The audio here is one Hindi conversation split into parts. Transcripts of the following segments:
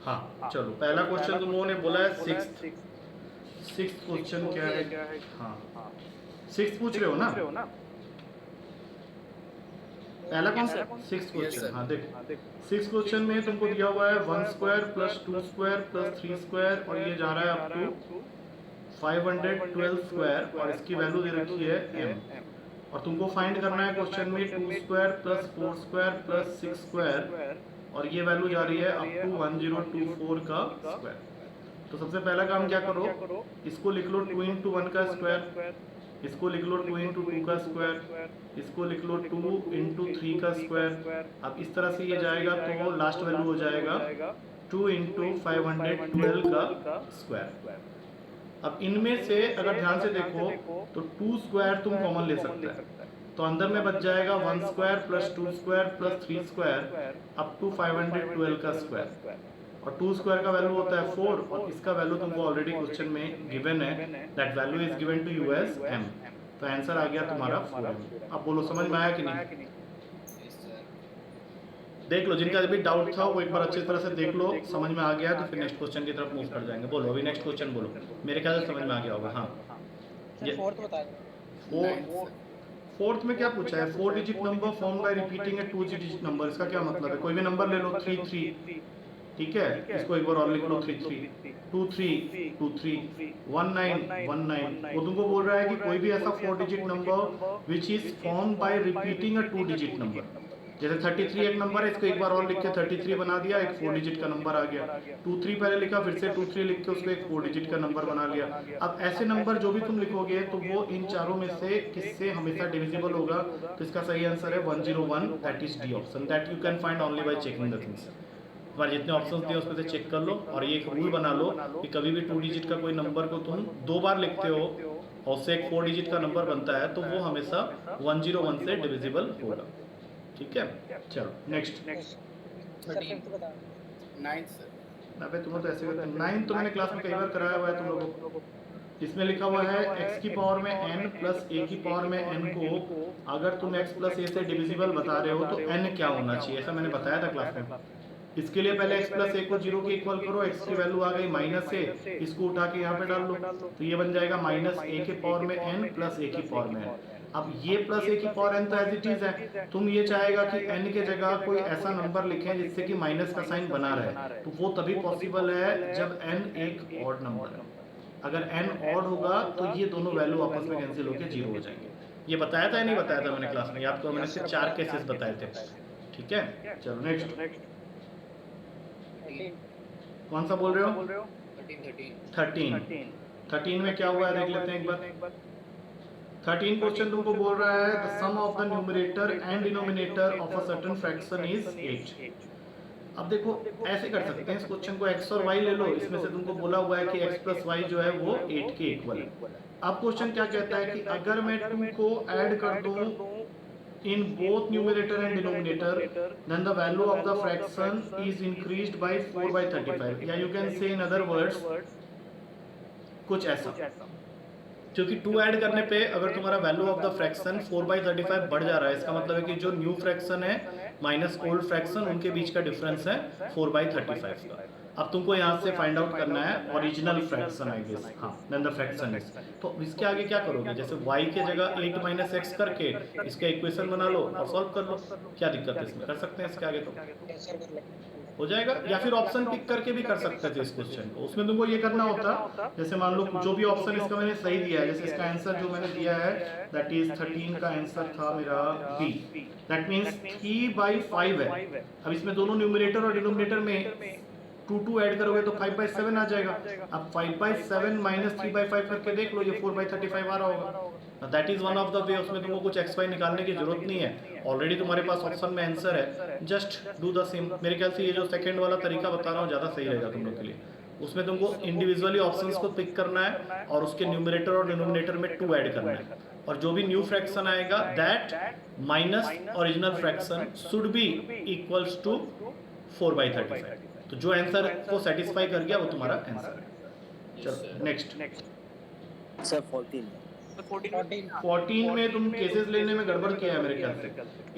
हाँ चलो, पहला क्वेश्चन तुम लोगों ने बोला है सिक्स्थ। सिक्स्थ क्वेश्चन क्या है? हाँ, सिक्स्थ पूछ रहे हो ना? पहला कौन सा? Six yes question. सर। हाँ देखो, सिक्स क्वेश्चन में तुमको दिया हुआ है 1 square plus 2 square plus 3 square, और ये जा रहा है अप टू 512 स्क्वायर, और इसकी वैल्यू दे रखी है m। और तुमको फाइंड करना है क्वेश्चन में 2 square plus 4 square plus 6 square, और ये वैल्यू जा रही है अप टू 1024 का स्क्वायर। तो सबसे पहला काम क्या करो, इसको लिख लो 2 इंटू 1 का स्क्वायर, इसको लिख लो 2 इंटू 2 का स्क्वायर, इसको लिख लो 2 इंटू 3 का स्क्वायर। अब इस तरह से ये जाएगा तो लास्ट वैल्यू हो जाएगा 2 इंटू 512 का स्क्वायर। अब इनमें से अगर ध्यान से देखो तो 2 स्क्वायर तुम कॉमन ले सकते हैं, तो अंदर में बच जाएगा 1 square plus 2 square plus 3 square up to 512 का स्क्वायर। और 2 स्क्वायर का वैल्यू होता है 4, और इसका वैल्यू तुमको ऑलरेडी क्वेश्चन में गिवन है, that value is given to you as m। तो आंसर आ गया तुम्हारा 4m। अब बोलो समझ में आया कि नहीं? Yes sir. देख लो, जिनका अभी डाउट था वो एक बार अच्छी तरह से देख लो, समझ में आ गया तो फिर नेक्स्ट क्वेश्चन की तरफ मूव कर जाएंगे। बोलो अभी नेक्स्ट क्वेश्चन बोलो, मेरे ख्याल से समझ में आ गया होगा। हाँ, सर ये फोर्थ बता दो। Ninth fourth. सर। फोर्थ में क्या पूछा है? 4 digit number form by repeating A 2 digit number. इसका क्या मतलब है? कोई भी नंबर ले लो 3 3, ठीक है, इसको एक बार और लिख लो 3 3, 2 3 2 3, 1 9 1 9। वो तुमको बोल रहा है कि कोई भी ऐसा 4 digit number which is form by repeating a 2 digit number. जैसे 33 एक नंबर है, इसको एक बार और लिख के 33 बना दिया, एक 4 डिजिट का नंबर आ गया। 2 3 पहले लिखा, फिर से 2 3 लिख के उसको एक 4 डिजिट का नंबर बना लिया। अब ऐसे नंबर जो भी तुम लिखोगे तो वो इन चारों में से किससे हमेशा डिविजिबल होगा? तो इसका सही आंसर है 101, that is D option, that you can find only by checking the things. तुम्हारे जितने ऑप्शंस दिए उसमें से चेक कर लो, और ये एक रूल बना लो कि कभी भी 2 डिजिट का कोई नंबर को तुम 2 बार लिखते हो और उससे एक 4 डिजिट का नंबर बनता है, तो वो हमेशा 101 से डिविजिबल होगा। ठीक है, चलो नेक्स्ट। सर 13। फिफ्थ बता दो। Ninth sir. अबे तुम तो ऐसे करते, 9 तो मैंने क्लास में कई बार कराया हुआ है तुम लोगों को। इसमें लिखा हुआ है x की पावर में n प्लस a की पावर में n को अगर तुम x प्लस a से डिविजिबल बता रहे हो तो n क्या होना चाहिए, ऐसा मैंने बताया था क्लास में। इसके लिए पहले x प्लस a को 0 के इक्वल करो, x की वैल्यू आ गई -a, इसको उठा के यहाँ पे डाल लो, तो ये बन जाएगा -a के पावर में n प्लस a की पावर में n। अब ये प्लस a की पावर n तो एज इट इज है, तुम ये चाहेगा कि n के जगह कोई ऐसा नंबर लिखें जिससे कि माइनस का साइन बना रहे, तो वो तभी पॉसिबल है जब n एक ऑड नंबर है। अगर n ऑड होगा तो ये दोनों वैल्यू आपस में कैंसिल होकर 0 हो जाएंगे। ये बताया था या नहीं बताया था मैंने क्लास में? आपको मैंने यस सिर्फ सर 4 बताया केसेस था। बताए थे। ठीक है, चलो नेक्स्ट। 13। कौन सा बोल रहे हो? 13। 13। 13 में क्या हुआ है देख लेते हैं एक बार। 13 क्वेश्चन तुमको बोल रहा है the sum of the numerator and denominator of a certain fraction is 8। अब देखो ऐसे कर सकते हैं इस क्वेश्चन को, x और y ले लो, इसमें से तुमको बोला हुआ है कि x प्लस वाई जो है वो 8 के इक्वल है। अब क्वेश्चन क्या कहता है कि अगर मैं 2 को ऐड कर दूं in both numerator and denominator, then the value of the fraction is increased by 4 by 35, या you can say in other words कुछ ऐसा, क्योंकि 2 ऐड करने पे अगर तुम्हारा value of the fraction 4 by 35 बढ़ जा रहा है, इसका मतलब है कि जो न्यू फ्रैक्शन है माइनस ओल्ड फ्रैक्शन, उनके बीच का डिफरेंस है 4 बाई 35 का। अब तुमको यहाँ से फाइंड आउट करना है ओरिजिनल फ्रैक्शन, आई गेस, हाँ, देन द फ्रैक्शन इज। तो इसके आगे क्या करोगे? जैसे y के जगह 8 माइनस एक्स करके इसका इक्वेशन बना लो और सॉल्व कर लो, क्या दिक्कत है इसमें? कर सकते हैं इसके आगे तो यस सर कर लो। हो जाएगा। या फिर ऑप्शन पिक करके भी कर सकते थे इस क्वेश्चन को, उसमें तुमको ये करना होता, जैसे मान लो जो भी ऑप्शन इसका मैंने सही दिया है, जैसे इसका आंसर जो मैंने दिया है दैट इज 13 का आंसर था मेरा बी, दैट मीन्स 3 बाई 5 है। अब इसमें दोनों न्यूमरेटर और डिनोमिनेटर में 2 2 ऐड करोगे तो 5 बाई 7 आ जाएगा। अब 5 बाई 7 माइनस 3 बाई 5 करके देख लो, ये 4 बाई 35 आ रहा होगा। That is one of the way, उसमें तुमको कुछ एक्स वाई निकालने की जरूरत नहीं है, ऑलरेडी तुम्हारे पास ऑप्शन में आंसर है, जस्ट डू द सेम। मेरे ख्याल से ये जो सेकंड वाला तरीका बता रहा हूँ ज़्यादा सही रहेगा तुम लोग के लिए। उसमें तुमको इंडिविजुअली ऑप्शंस को पिक करना है और उसके न्यूमरेटर और डिनोमिनेटर में 2 ऐड करना है, और जो भी न्यू फ्रैक्शन आएगा that minus original fraction should be equals to 4 by 35। तो जो आंसर को सेटिस्फाई कर गया वो तुम्हारा आंसर है। यस चलो सर। नेक्स्ट। सर 14। 14 में तुम केसेस लेने में गड़बड़ किया है मेरे ख्याल से।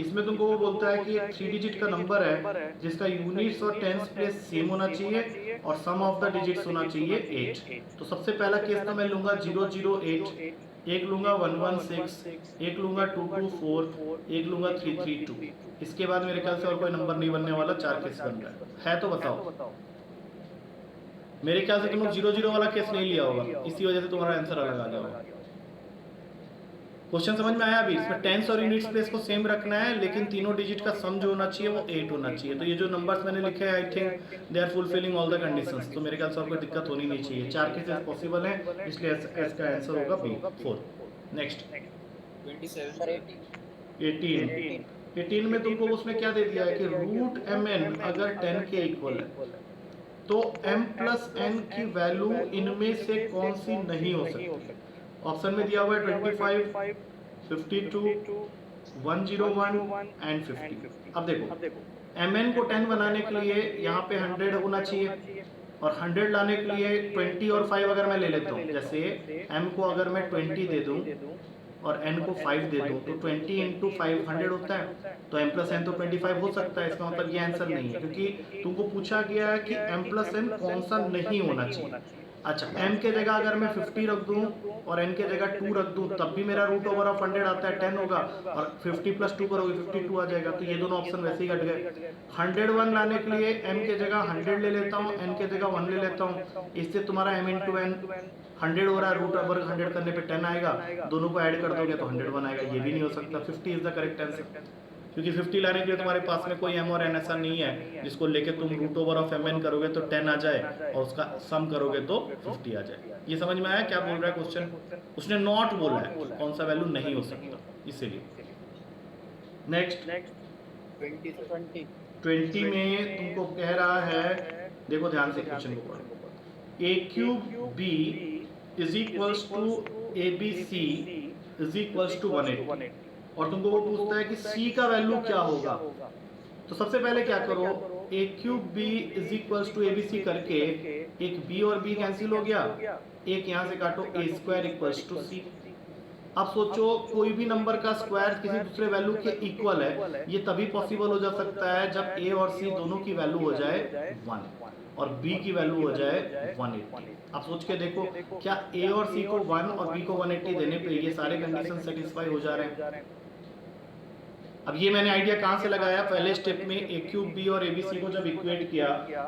इसमें तुमको वो बोलता है कि एक 3 डिजिट का नंबर है जिसका यूनिट्स और टेंस प्लेस सेम होना चाहिए और सम ऑफ द डिजिट्स होना चाहिए 8। तो सबसे पहला केस तो मैं लूंगा 008, एक लूंगा 116, एक लूंगा 224, एक लूंगा 332। इसके बाद मेरे ख्याल से और कोई नंबर नहीं बनने वाला, 4 केस बन रहा है तो बताओ। मेरे ख्याल से तुम लोग 00 वाला केस नहीं लिया होगा, इसी वजह से तुम्हारा आंसर अलग आ गया होगा। क्वेश्चन समझ में आया अभी? इसमें टेंस और यूनिट्स प्लेस को सेम रखना है, लेकिन तीनों डिजिट का सम जो होना चाहिए वो 8 होना चाहिए। तो ये जो नंबर्स मैंने लिखे हैं, I think they are fulfilling all the conditions. तो मेरे ख्याल से और कोई दिक्कत होनी नहीं चाहिए। 4 केसेस पॉसिबल हैं, इसलिए इसका आंसर होगा बी 4। नेक्स्ट 27 सर 18 में तुमको उसने क्या दे दिया है कि रूट mn अगर 10 के इक्वल है तो m प्लस n की वैल्यू इनमें से कौन सी नहीं हो सकती। ऑप्शन में दिया हुआ है 25, 52, 101 एंड 50। अब देखो mn को 10 बनाने के लिए यहाँ पे 100 होना चाहिए और 100 लाने के लिए 20 और 5 अगर मैं ले लेता हूँ, जैसे m को अगर मैं 20 दे दूँ और n को 5 दे दूँ तो 20 इंटू 5 100 होता है। तो m प्लस n तो 25 हो सकता है। इसका मतलब ये आंसर नहीं है, क्योंकि तुमको पूछा गया है कि m प्लस n कौन सा नहीं होना चाहिए। अच्छा, m के जगह अगर मैं 50 रख दूं और n के जगह 2 रख दूं तब भी मेरा रूट ओवर ऑफ 100 आता है 10 होगा, और 50 प्लस 2 करोगे 52 आ जाएगा। तो ये दोनों ऑप्शन वैसे ही कट गए। 101 लाने के लिए m के जगह 100 ले लेता हूँ, n के जगह 1 ले लेता हूँ। इससे तुम्हारा m इंटू n 100 हो रहा है, रूट ओवर 100 करने पे 10 आएगा, दोनों को ऐड कर दोगे तो 101 आएगा। ये भी नहीं हो सकता। 50 इज द करेक्ट आंसर, क्योंकि 50 लाने के लिए तुम्हारे पास में कोई m और n ऐसा नहीं है जिसको लेके तुम रूट ओवर ऑफ mn करोगे तो 10 आ जाए और उसका सम करोगे तो 50 आ जाए। ये समझ में आया क्या बोल रहा है क्वेश्चन? उसने नॉट बोला है कि कौन सा वैल्यू नहीं हो सकता, इसीलिए। नेक्स्ट 20 में तुमको कह रहा है, देखो ध्यान से क्वेश्चन को पढ़ो। a cube b is equals to abc is equals to 180 और तुमको वो पूछता है कि c का वैल्यू क्या होगा। तो सबसे पहले क्या करो, a cube b is equals to abc करके एक b और b कैंसिल हो गया, एक यहाँ से काटो a square equals to c। अब सोचो कोई भी नंबर का स्क्वायर किसी दूसरे वैल्यू के इक्वल है, ये तभी पॉसिबल हो जा सकता है जब a और c दोनों की वैल्यू हो जाए 1 और b की वैल्यू हो जाए 180। आप सोच के देखो, क्या a और c को 1 और b को 180 देने पे ये सारे कंडीशन सेटिस्फाई हो जा रहे हैं। अब ये मैंने आइडिया कहाँ से लगाया, पहले स्टेप में a क्यूब b और abc को जब इक्वेट किया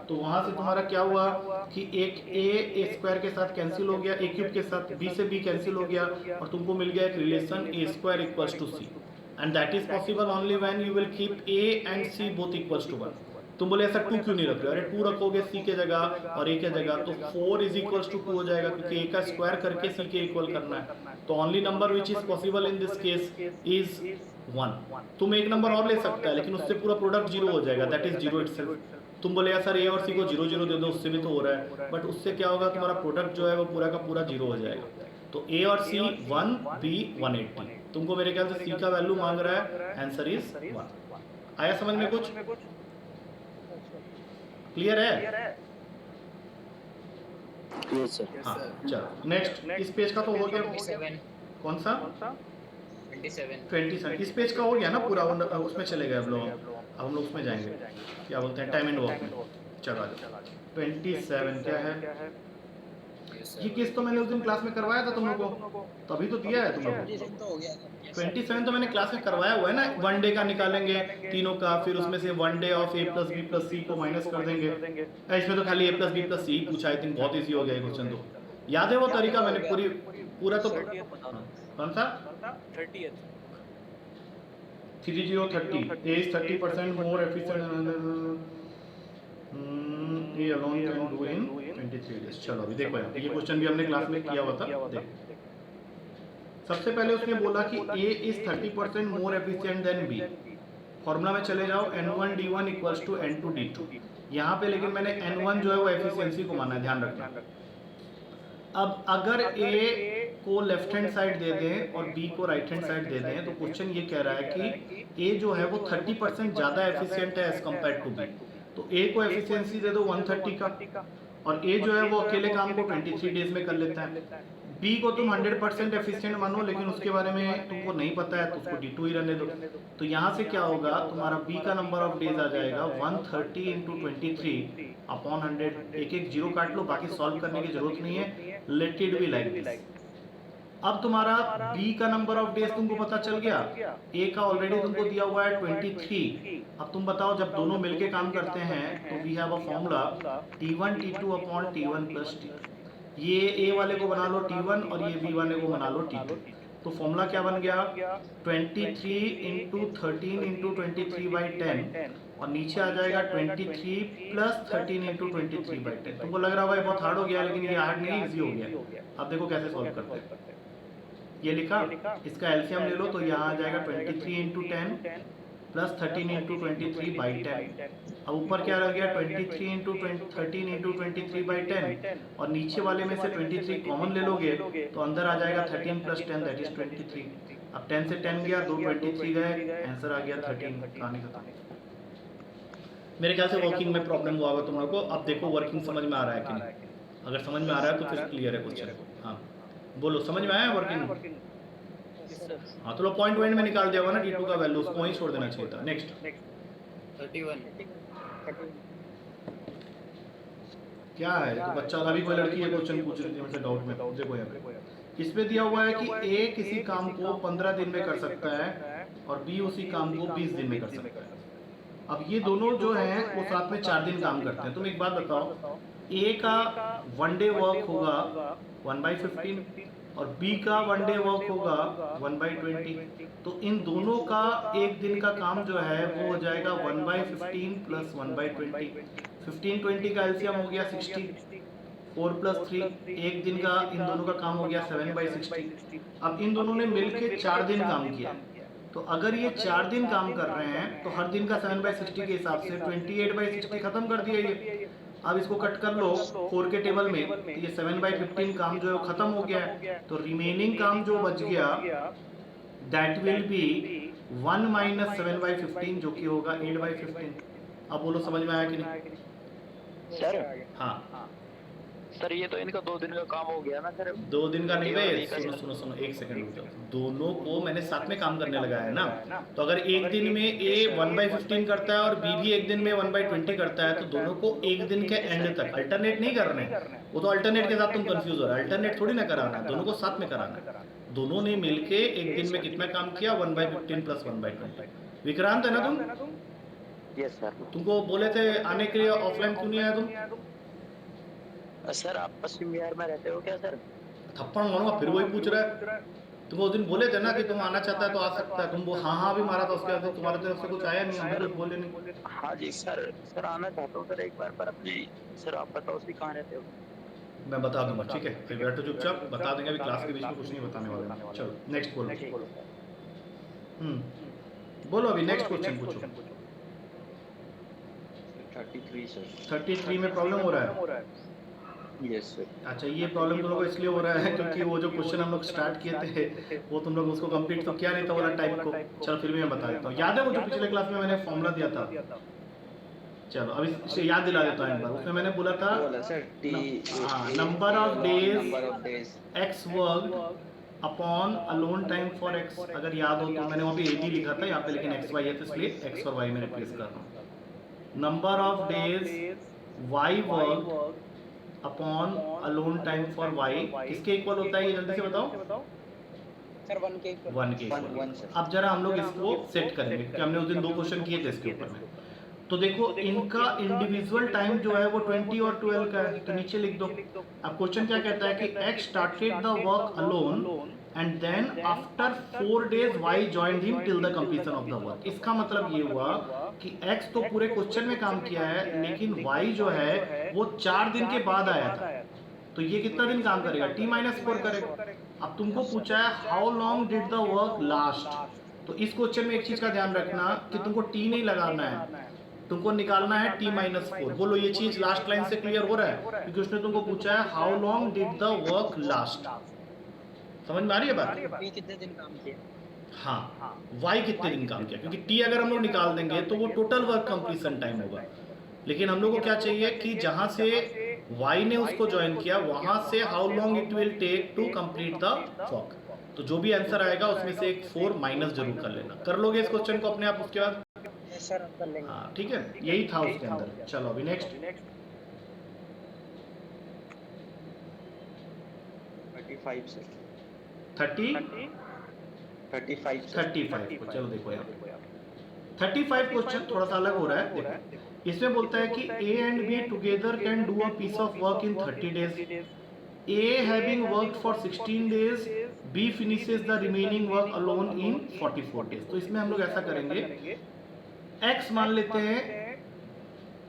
तो वहां से तुम्हारा क्या हुआ कि एक a स्क्वायर के साथ कैंसिल हो गया, a क्यूब के साथ b से b कैंसिल हो गया और तुमको मिल गया एक relation a square equals to c, and that is possible only when you will keep a and c both equals to 1। तुम बोले ऐसा 2 क्यों नहीं रख रहे? अरे 2 रखोगे c के जगह और a के जगह तो 4 इज इक्वल्स टू 2 हो जाएगा, क्योंकि a का स्क्वायर करके c के इक्वल करना है। तो only number which is possible in this case is 1। तुम एक नंबर और ले सकता है लेकिन उससे पूरा प्रोडक्ट 0 हो जाएगा, दैट इज 0 इटसेल्फ। तुम बोले यार सर a और c को 0 0 दे दो, उससे भी तो हो रहा है, बट उससे क्या होगा, तुम्हारा प्रोडक्ट जो है वो पूरा का पूरा 0 हो जाएगा। तो a और c 1, b 180। तुमको मेरे ख्याल से c का वैल्यू मांग रहा है, आंसर इज 1। आया समझ में कुछ? क्लियर है? Yes sir. हाँ चलो नेक्स्ट। इस पेज का तो हो गया। 27 कौन सा? 27। इस पेज का हो गया ना पूरा, उसमें चले गए हम लोग। अब हम लोग उसमें जाएंगे, क्या बोलते हैं, टाइम एंड वर्क में। चलो आ जाओ। 27 क्या है? ये केस तो मैंने उस दिन क्लास में करवाया था तुम लोगों को, तभी तो दिया है तुम लोगों को। तो हो गया 27 तो मैंने क्लास में करवाया हुआ है ना, 1 डे का निकालेंगे तीनों का, फिर उसमें से 1 day of a plus b plus c को माइनस कर देंगे। इसमें तो खाली a plus b plus c पूछा, आई थिंक बहुत इजी हो गया ये क्वेश्चन। तो याद है वो तरीका? मैंने पूरा तो कौन सा 30th 30 a is 30% more efficient ये alone can do in 23 days। चलो अभी देखो यहाँ ये क्वेश्चन भी हमने क्लास में किया हुआ था। देखो सबसे पहले उसने बोला कि a is 30% more efficient than b। Formula में चले जाओ, n1 d1 equals to n2 d2। यहाँ पे लेकिन मैंने n1 जो है वो एफिशिएंसी को माना है, ध्यान रखना। अब अगर a को लेफ्ट हैंड साइड दे दें और b को राइट हैंड साइड दे दें तो क्वेश्चन ये कह रहा है कि a जो है वो 30% ज़्यादा एफिशिएंट है एज कम्पेयर टू b। तो a को एफिशिएंसी दे दो 130 का, और a जो है वो अकेले काम को 23 डेज में कर लेता है। बी को तुम 100% एफिशिएंट मानो, लेकिन उसके बारे में तुमको नहीं पता है तो उसको D2 ही रहने दो। तो यहाँ से क्या होगा, तुम्हारा बी का नंबर ऑफ डेज आ जाएगा 130 इंटू 23 अपॉन 100। एक एक जीरो काट लो, बाकी सॉल्व करने की जरूरत नहीं है, let it be like this. अब तुम्हारा बी का नंबर ऑफ डेज तुमको पता चल गया, ए का ऑलरेडी तुमको दिया हुआ है 23। अब तुम बताओ, जब दोनों मिलके काम करते हैं तो we have a formula T1 T2 upon T1 plus T। ये ए वाले को बना लो T1 और ये बी वाले को बना लो T2। तो फॉर्मूला क्या बन गया, 23 इंटू 13 इंटू 23/10 और नीचे आ जाएगा 23 प्लस 13 इंटू 23/10। तुमको लग रहा होगा बहुत हार्ड हो गया, लेकिन ये हार्ड नहीं, इजी हो गया। अब देखो कैसे सॉल्व करते हैं। ये लिखा, इसका एलसीएम ले लो तो यहाँ आ जाएगा 23 इंटू 10 प्लस 13 इंटू 23/10। अब ऊपर क्या रह गया, 23 इंटू 13 इंटू 23/10 और नीचे वाले में से 23 कॉमन ले लोगे तो अंदर आ जाएगा 13 प्लस 10 दैट इज 23। अब 10 से 10 गया, 2 23 गए, आंसर आ गया 13। कहानी खत्म। मेरे ख्याल से वर्किंग में प्रॉब्लम हुआ होगा तुम लोग को। अब देखो वर्किंग समझ में आ रहा है कि नहीं। अगर समझ में आ रहा है तो फिर क्लियर है क्वेश्चन। हाँ बोलो, समझ में आया वर्किंग? हाँ तो लो पॉइंट में निकाल दिया होगा ना D2 का वैल्यू, उसको वहीं छोड़ देना चाहिए था। नेक्स्ट 31 क्या है, तो बच्चा अभी कोई लड़की है क्वेश्चन पूछ रही थी मुझसे डाउट में। देखो यहाँ पे इसमें दिया हुआ है कि ए किसी काम को 15 दिन में कर सकता है और बी उसी काम को 20 दिन में कर सकता है। अब ये दोनों जो हैं वो साथ में 4 दिन काम करते हैं। तुम एक बात बताओ, ए का 1 डे वर्क होगा 1/15 और बी का 1 डे वर्क होगा 1/20। तो इन दोनों का एक दिन का काम जो है वो हो जाएगा 1/15 प्लस 1/20। 15-20 का एलसीएम हो गया 60, 4 प्लस 3 एक दिन का इन दोनों का काम हो गया 7/60। अब इन दोनों ने मिलके 4 दिन काम किया, तो अगर ये 4 दिन काम कर रहे हैं तो हर दिन का 7/60 के हिसाब से 28/60 खत्म कर दिया ये। अब इसको कट कर लो 4 के टेबल में, तो ये 7/15 काम जो है वो खत्म हो गया है। तो रिमेनिंग काम जो बच गया दैट विल बी 1 माइनस 7/15 जो कि होगा 8/15। अब बोलो समझ में आया कि नहीं? सर हाँ सर ये तो इनका 2 दिन का काम हो गया ना सर। 2 दिन का नहीं भाई, सुनो एक सेकंड रुक जाओ। दोनों को मैंने साथ में काम करने लगाया है ना, तो अगर एक दिन में ए 1/15 करता है और बी भी एक दिन में 1/20 करता है तो दोनों को एक दिन के एंड तक अल्टरनेट नहीं करने। वो तो अल्टरनेट के साथ तुम कंफ्यूज हो रहा है, अल्टरनेट थोड़ी ना कराना है, दोनों को साथ में कराना है। दोनों ने मिलके एक दिन में कितना काम किया 1/15 प्लस 1/20। विक्रांत है ना तुम? Yes sir. तुमको बोले थे आने के लिए, ऑफलाइन क्यों नहीं आया तुम? सर आप पश्चिम बिहार में रहते हो क्या सर? थप्पड़ मारूंगा, फिर वही पूछ रहा है। तुम उस दिन बोले थे ना कि तुम आना चाहता है तो आ सकता है, तुम वो हाँ भी मारा था, उसके बाद तुम्हारे तरफ से कुछ आया नहीं, हमें कुछ बोले नहीं। हाँ जी सर आना चाहता हूँ सर एक बार, पर अपनी सर आप बताओ सी कहाँ रहते हो? मैं बता दूंगा, ठीक है, फिर बैठो चुपचाप, बता देंगे। अभी क्लास के बीच में कुछ नहीं बताने वाले। चलो नेक्स्ट बोलो। बोलो अभी नेक्स्ट क्वेश्चन पूछो। 33 सर। 33 में प्रॉब्लम हो रहा है? Yes sir. अच्छा, ये प्रॉब्लम तुम लोग को इसलिए हो रहा है क्योंकि वो जो क्वेश्चन हम लोग स्टार्ट किए थे वो तुम लोग उसको कंप्लीट तो किया नहीं था वाला टाइप को। चलो फिर भी मैं बता देता हूँ। याद है वो जो पिछले क्लास में मैंने फॉर्मूला दिया था? चलो अभी इसे याद दिला देता हूँ एक बार। उसमें मैंने बोला था number of days x work upon alone time for x. अगर याद हो तो मैंने वहाँ पे AD लिखा था, यहाँ पे लेकिन XY है तो इसलिए X और Y में रिप्लेस कर रहा हूँ। Number of days Y work upon alone time for Y किसके इक्वल होता है, ये जल्दी से बताओ। सर 1 के 1 के इक्वल। अब जरा हम लोग इसको सेट करेंगे कि हमने उस दिन 2 क्वेश्चन किए थे इसके ऊपर में। तो देखो इनका इंडिविजुअल टाइम जो है वो 20 और 12 का है, तो नीचे लिख दो। अब क्वेश्चन क्या कहता है कि X started the work alone and then after 4 days Y joined him till the completion of the work। इसका मतलब ये हुआ कि X तो पूरे क्वेश्चन में काम किया है, लेकिन Y जो है वो 4 दिन के बाद आया था, तो ये कितना दिन काम करेगा? T-4 करेगा। अब तुमको पूछा है how long did the work last, तो इस क्वेश्चन में एक चीज का ध्यान रखना कि तुमको T नहीं लगाना है, तुमको निकालना है T-4। बोलो ये चीज लास्ट लाइन से क्लियर हो रहा है? क्योंकि उसने तुमको पूछा है how long did the work last. समझ में आ रही है बात? बी कितने दिन काम किया? हाँ, वाई कितने दिन काम किया, क्योंकि टी अगर हम लोग निकाल देंगे तो वो टोटल वर्क कंप्लीशन टाइम होगा। लेकिन हम लोग को क्या चाहिए कि जहां से y ने उसको ज्वाइन किया, वहां से how long it will take to complete the walk. तो जो भी आंसर आएगा उसमें से एक 4 माइनस जरूर कर लेना। कर लोगे इस क्वेश्चन को अपने आप उसके बाद? यस सर, कर लेंगे। हाँ ठीक है, यही था उसके अंदर। चलो अभी नेक्स्ट। 35 सर। 35 35 को चलो देखो यहाँ 35 क्वेश्चन थोड़ा सा अलग हो रहा है। देखो इसमें बोलता है कि A and B together can do a piece of work in 30 days. A having worked for 16 days, B finishes the remaining work alone in 44 days. तो इसमें हम लोग ऐसा करेंगे, X मान लेते हैं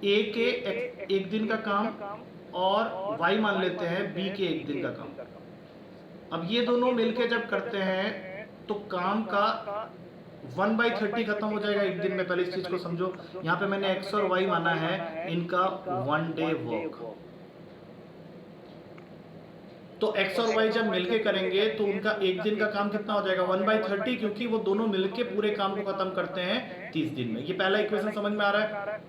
A के एक दिन का काम और Y मान लेते हैं B के एक दिन का काम। अब ये दोनों मिलके जब करते हैं तो काम का 1/30 खत्म हो जाएगा एक दिन में। पहले इस चीज को समझो, यहाँ पे मैंने X और Y माना है इनका 1 डे वर्क। तो X और Y जब मिलके करेंगे तो उनका एक दिन का काम कितना हो जाएगा? 1/30, क्योंकि वो दोनों मिलके पूरे काम को खत्म करते हैं 30 दिन में। ये पहला इक्वेशन समझ में आ रहा है?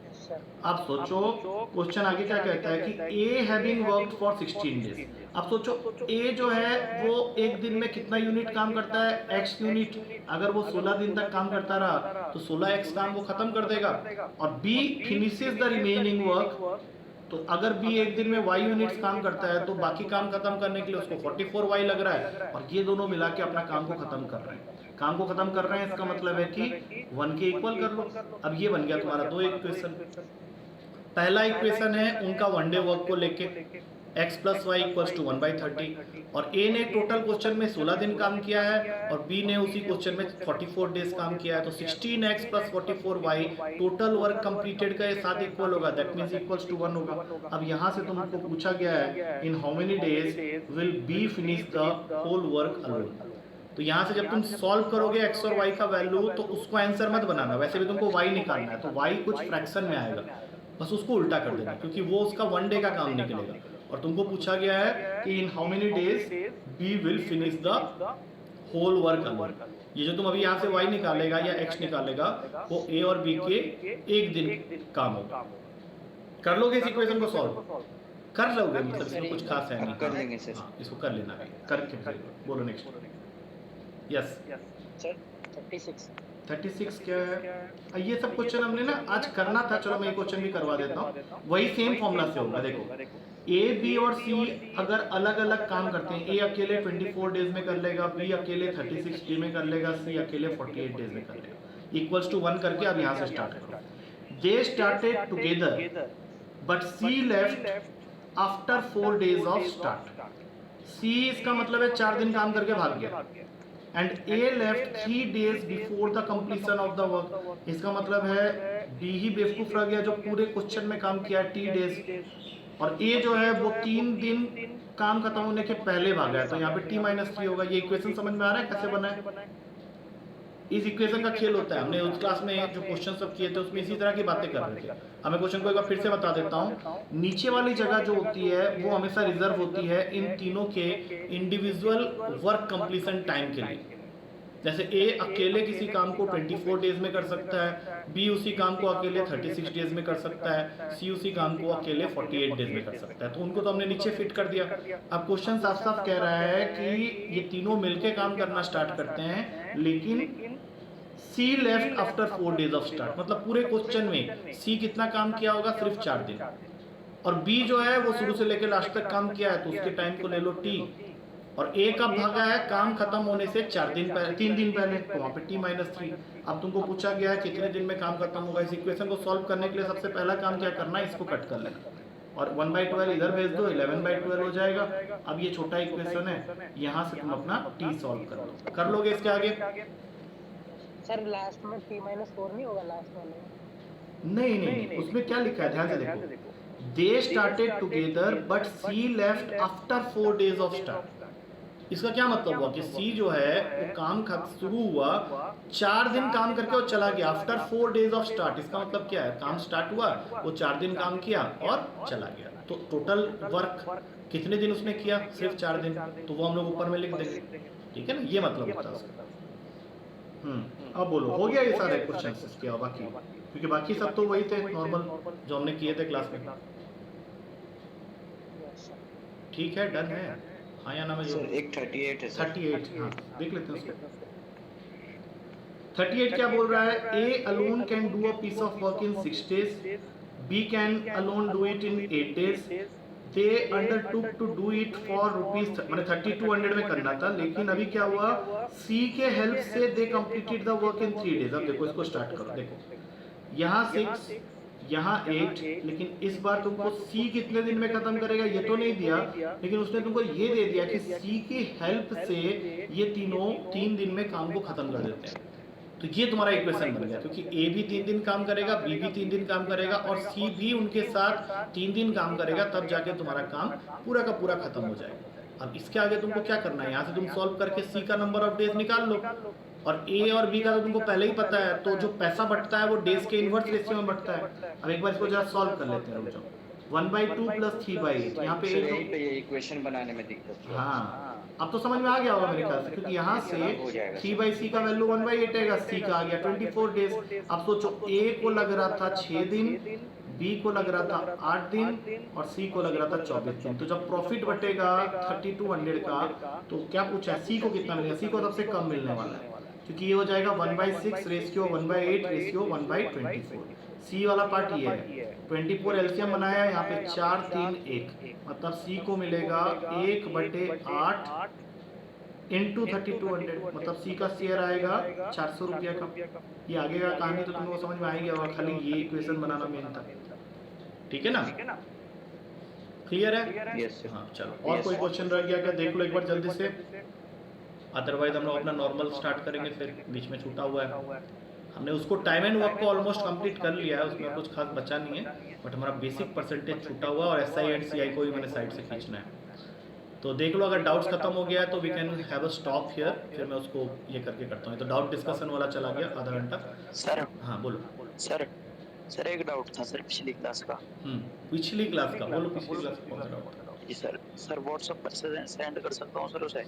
Yes sir. आप सोचो क्वेश्चन आगे क्या कहता है कि A having worked for 16 days. अब सोचो A जो है वो एक दिन में कितना यूनिट काम करता है? X unit. अगर वो 16 दिन तक काम करता रहा तो 16x काम वो खत्म कर देगा। और B finishes the remaining work. तो अगर B एक दिन में Y यूनिट्स काम करता है तो बाकी काम खत्म करने के लिए उसको 44y लग रहा है, और ये दोनों मिला के अपना काम को खत्म कर रहे हैं। काम को खत्म कर रहे हैं, इसका मतलब है कि 1 के इक्वल कर लो। अब ये बन गया तुम्हारा दो इक्वेशन। पहला इक्वेशन है उनका 1 डे वर्क को लेके, x + y = 1/30, और A ने टोटल क्वेश्चन में 16 दिन काम किया है और B ने उसी क्वेश्चन में 44 डेज काम किया है। तो 16x + 44y total work completed का ये साथ इक्वल होगा, दैट मींस = 1 होगा। अब यहाँ से तुमको पूछा गया है in how many days will B finish the whole work alone. तो यहाँ से जब तुम सॉल्व करोगे x और y का वैल्यू तो उसको आंसर मत बनाना, वैसे भी तुमको y निकालना है। तो y कुछ फ्रैक्शन में आएगा, बस उसको उल्टा कर देना, क्योंकि वो उसका 1 डे का काम निकलेगा। और तुमको पूछा गया है कि in how many days B will finish the whole work alone. ये जो तुम अभी यहाँ से y निकालेगा या x निकालेगा वो A और B के एक दिन काम होगा। कर लोगे इस इक्वेशन को सॉल्व? कर लोगे, मतलब इसमें कुछ खास है नहीं। कर लेंगे सर। हाँ, इसको कर लेना है, करके बोलो नेक्स्ट। Yes sir 36। 36 क्या है? ये सब क्वेश्चन हमने ना आज करना था, चलो मैं ये क्वेश्चन भी करवा देता हूँ। वही सेम फॉर्मूला से होगा। देखो A, B और C अगर अलग अलग काम करते हैं, A अकेले 24 डेज में कर लेगा, B अकेले 36 डे में कर लेगा, C अकेले 48 डेज में कर लेगा, =1 करके अब यहाँ से स्टार्ट करो। They started together but C left after 4 days of start. C इसका मतलब है 4 दिन काम करके भाग गया। And A left 3 days before the completion of the work. इसका मतलब है B ही बेवकूफ रह गया जो पूरे क्वेश्चन में काम किया T डेज, और A जो है वो 3 दिन काम खत्म होने के पहले भागा है। तो यहाँ पे T-3 होगा। ये इक्वेशन समझ में आ रहा है कैसे बना है? इस इक्वेशन का खेल होता है। हमने उस क्लास में जो क्वेश्चन सब किए थे उसमें इसी तरह की बातें कर रहे थे। हमें क्वेश्चन को एक बार फिर से बता देता हूँ। नीचे वाली जगह जो होती है वो हमेशा रिजर्व होती है इन तीनों के इंडिविजुअल वर्क कंप्लीशन टाइम के लिए। जैसे A अकेले किसी काम को 24 डेज में कर सकता है, B उसी काम को अकेले 36 डेज में कर सकता है, C उसी काम को अकेले 48 डेज में कर सकता है। तो उनको तो हमने नीचे फिट कर दिया। अब क्वेश्चन साफ साफ कह रहा है कि ये तीनों मिलके काम करना स्टार्ट करते हैं, लेकिन C left after 4 days of start. मतलब पूरे क्वेश्चन में C कितना काम किया होगा? सिर्फ 4 दिन। और B जो है वो शुरू से लेकर लास्ट तक काम किया है, तो उसके टाइम को ले लो T। और A कब भागा है? काम खत्म होने से 3 दिन पहले, तो वहाँ पे T-3। अब तुमको पूछा गया है कितने दिन में काम खत्म होगा। इस इक्वेशन को सॉल्व करने के लिए सबसे पहला काम क्या करना है? इसको कट कर लेना और 1/12 इधर भेज दो, 11/12 हो जाएगा। अब ये छोटा इक्वेशन है, यहाँ से तुम अपना T सॉल्व कर लो। कर लोगे इसके आगे? सर लास्ट में T-4 नहीं होगा लास्ट वाले? नहीं, उसमें क्या लिखा है ध्यान से देखो। They started together but C left after 4 days of start. इसका क्या मतलब हुआ कि C जो है वो काम शुरू हुआ 4 दिन काम करके वो चला गया आफ्टर 4 डेज ऑफ स्टार्ट। इसका मतलब क्या है? काम स्टार्ट हुआ, वो 4 दिन काम किया और चला गया। तो टोटल वर्क कितने दिन उसने किया? सिर्फ 4 दिन। तो वो हम लोग ऊपर में लिख देंगे, ठीक है ना? ये मतलब होता है उसका। अब बोलो, हो गया ये सारे क्वेश्चन इसके? बाकी क्योंकि बाकी सब तो वही थे नॉर्मल जो हमने किए थे क्लास में। ठीक है, डन है, हाँ या ना में जो सर एक 38 है सर। 38, हाँ देख लेते हैं उसको। 38 क्या बोल रहा है, A alone can do a piece of work in 6 days, B can alone do it in 8 days, they undertook to do it for rupees, मैंने 3200 में करना था, लेकिन अभी क्या हुआ, सी के हेल्प से दे completed the work in 3 days। अब देखो इसको स्टार्ट करो, देखो यहाँ 6 यहाँ 8, लेकिन इस बार तुमको सी कितने दिन में खत्म करेगा ये तो नहीं दिया, लेकिन उसने तुमको ये दे दिया कि सी की हेल्प से ये तीनों 3 दिन में काम को खत्म कर देते हैं। तो ये तुम्हारा इक्वेशन बन गया, क्योंकि ए भी 3 दिन काम करेगा, बी भी 3 दिन काम करेगा और सी भी उनके साथ 3 दिन काम करेगा, तब जाके तुम्हारा काम पूरा का पूरा खत्म हो जाएगा। अब इसके आगे तुमको क्या करना है, यहाँ से तुम सॉल्व करके सी का नंबर ऑफ डेज निकाल लो, और ए और बी का तो तुमको पहले ही पता है, तो जो पैसा बढ़ता है वो डेज के इनवर्स रेशियो में बढ़ता है। अब एक बार इसको जरा सॉल्व कर लेते हैं, रुक जाओ। 1/2 प्लस 3/8, यहाँ पे सर यहीं एक, पे ये इक्वेशन बनाने में दिक्कत है। हाँ अब तो समझ में आ गया होगा मेरे ख्याल से, क्योंकि यहाँ से 3/c का वैल्यू 1/8 आएगा, सी का आ गया 24 डेज। अब सोचो ए को लग रहा था 6 दिन, बी को लग रहा था 8 दिन और सी को लग रहा था 24 दिन। तो जब प्रॉफिट बटेगा 3200 का, तो क्या पूछा है, सी को कितना मिलेगा, सी को सबसे कम मिलने वाला है, क्योंकि ये हो जाएगा 1/6 रेशियो 1/8 रेशियो 1/24। सी वाला पार्ट ये है, 24 एलसीएम बनाया, यहाँ पे 4 3 1, मतलब सी को मिलेगा 1/8 इंटू 3200, मतलब सी का शेयर आएगा 400 रुपया का। ये आगे का कहानी तो तुमको समझ में आ ही गया होगा, खाली ये इक्वेशन बनाना मेन था, ठीक है ना, क्लियर है? Yes sir. हाँ चलो, और कोई क्वेश्चन रह गया क्या, देख लो एक बार जल्दी से, अदरवाइज हम लोग अपना नॉर्मल स्टार्ट करेंगे, फिर बीच में छूटा हुआ है, हमने उसको टाइम एंड वर्क को ऑलमोस्ट कंप्लीट कर लिया है, उसमें कुछ खास बचा नहीं है, बट हमारा बेसिक परसेंटेज छूटा हुआ है, और एसआई एंड सीआई को भी मैंने साइड से खींचना है। तो देख लो, अगर डाउट्स खत्म हो गया है तो we can have a stop here, फिर मैं उसको ये करके करता हूँ। तो डाउट डिस्कशन वाला चला गया आधा घंटा। सर हाँ बोलो सर एक डाउट था सर पिछली क्लास का। पिछली क्लास का बोलो, पिछली क्लास का कौन सा डाउट था? जी सर व्हाट्सएप पर सेंड कर सकता हूँ सर उसे?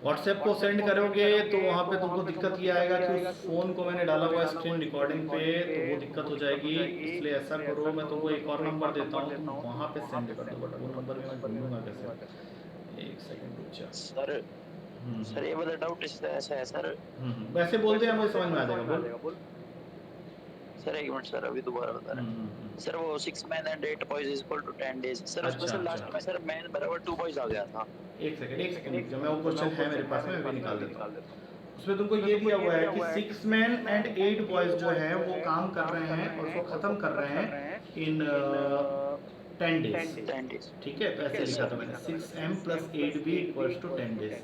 व्हाट्सएप को सेंड करोगे तो वहाँ पे तुमको दिक्कत ये आएगा कि उस फ़ोन को मैंने डाला हुआ है स्क्रीन रिकॉर्डिंग पे, तो वो दिक्कत हो जाएगी। इसलिए ऐसा करो, मैं तुमको एक और नंबर देता हूँ, तुम वहाँ पे सेंड कर दो, बट वो नंबर मैं ढूंढूंगा कैसे, एक सेकंड रुक जा। सर ये वाला डाउट ऐसा है सर। वैसे बोल दे, मुझे समझ में आ जाएगा, बोल। सर एक मिनट सर, अभी दोबारा बता रहे हैं सर। वो 6 men and 8 boys is equal to 10 days sir. उसमें से लास्ट में सर मैन बराबर 2 boys आ गया था। एक सेकंड, जब मैं वो क्वेश्चन है मेरे पास में, मैं भी निकाल देता हूँ। उसमें तुमको ये दिया हुआ है कि 6 men and 8 boys जो है वो काम कर रहे हैं और उसको खत्म कर रहे हैं इन 10 days, ठीक है। तो ऐसे लिखा था मैंने, 6m + 8b = 10 days।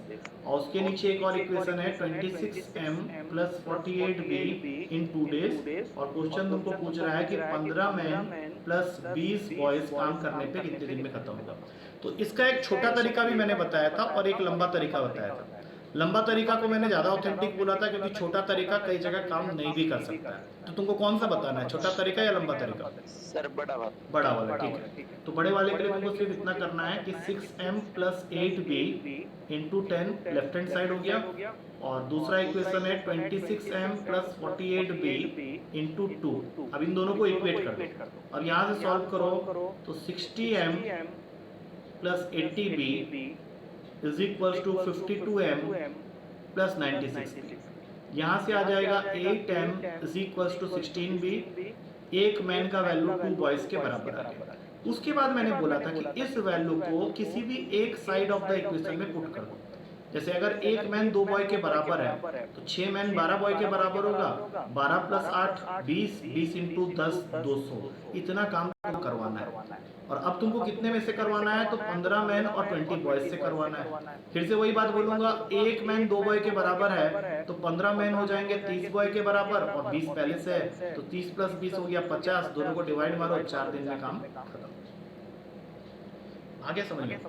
और उसके नीचे एक और इक्वेशन है 26m + 48b in 2 days। और क्वेश्चन तुमको पूछ रहा है कि 15 men + 20 बॉयज काम करने पे कितने दिन में खत्म होगा। तो इसका एक छोटा तरीका भी मैंने बताया था और एक लंबा तरीका बताया था। लंबा तरीका को मैंने ज़्यादा ऑथेंटिक बोला था, क्योंकि छोटा तरीका कई जगह काम नहीं भी कर सकता है। तो तुमको कौन सा बताना है, छोटा तरीका या लंबा तरीका? सर बड़ा वाला, ठीक है। तो बड़े वाले के लिए तुमको सिर्फ इतना करना है कि 6m + 8b × 10 left hand side हो गया, और दूसरा इक्वेशन है 26m + 48b × 2। अब इन दोनों को इक्वेट कर दो, और यहाँ से सॉल्व करो तो 60m + 80b is equals to 52m + 96b। यहाँ से आ जाएगा 8m is equals to 16b। एक मैन का वैल्यू 2 बॉयज के बराबर आ गया। उसके बाद मैंने बोला था कि इस वैल्यू को किसी भी एक साइड ऑफ द इक्वेशन में पुट कर दो। जैसे अगर एक मैन 2 बॉय के बराबर है तो 6 मैन 12 बॉय के बराबर होगा, 12 + 8 20, 20 × 10 200। इतना काम तुमको करवाना है। और अब तुमको कितने में से करवाना है, तो 15 मैन और 20 बॉयज से करवाना है। फिर से वही बात बोलूंगा, एक मैन 2 बॉय के बराबर है तो 15 मैन हो जाएंगे 30 बॉय के बराबर, और 20 पहले से है तो 30 + 20 हो गया 50। दोनों को डिवाइड मारो, 4 दिन में काम खत्म। आगे समझ में?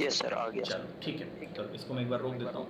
यस सर आ गया। चलो ठीक है, तो इसको मैं एक बार रोक देता हूँ।